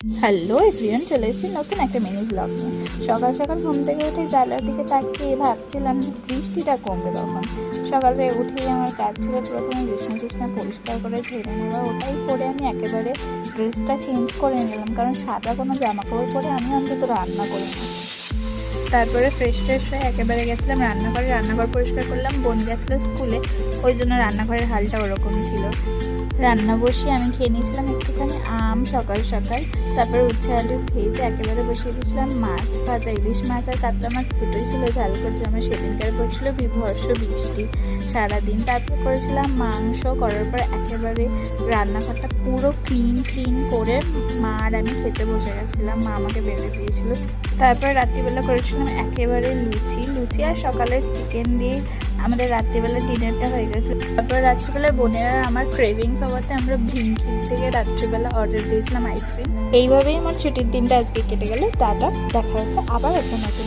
Hello everyone, চলে এসেছি নতুন একটা মিনি ব্লগ নিয়ে। সকাল সকাল ঘুম থেকে উঠে জানলার দিকে তাকিয়ে ভাবছিলাম যে বৃষ্টিটা কমবে কখন। সকালে উঠেই আমার কাজ ছিল প্রথমে বিছানা টিছনা পরিষ্কার করে ঝেড়ে নেওয়া। ওটাই করে আমি একেবারে ড্রেসটা চেঞ্জ করে নিলাম, কারণ সাদা কোনো জামা কাপড় পরে আমি অন্তত রান্না করি না। তারপরে ফ্রেশ ট্রেশ হয়ে একেবারে গেছিলাম রান্নাঘরে, রান্নাঘর পরিষ্কার করলাম। বোন গেছিলো স্কুলে, ওই জন্য রান্নাঘরের হালটা ওরকম ছিল। রান্না বসিয়ে আমি খেয়ে নিয়েছিলাম একটুখানি আম সকাল সকাল। তারপরে উচ্ছে আলু ভেজে একেবারে বসিয়ে দিয়েছিলাম মাছ ভাজা। ইলিশ মাছ আর কাতলা মাছ দুটোই ছিল, ঝাল করেছিলাম। আমার সেদিনকার পড়ছিল বিভৎস বৃষ্টি সারাদিন। তারপর করেছিলাম মাংস, করার পর একেবারে রান্নাঘরটা পুরো ক্লিন করে মা আর আমি খেতে বসে গেছিলাম। মা আমাকে বেঁধে দিয়েছিল। তারপরে রাত্রিবেলা করেছিলাম একেবারে লুচি আর সকালের চিকেন দিয়ে আমাদের রাত্রিবেলা ডিনারটা হয়ে গেছে। তারপর রাত্রিবেলা বোনের আর আমার ক্রেভিংস হওয়াতে আমরা ব্লিঙ্কিট থেকে রাত্রিবেলা অর্ডার দিয়েছিলাম আইসক্রিম। এইভাবেই আমার ছুটির দিনটা আজকে কেটে গেল। দেখা হচ্ছে আবার একটা নতুন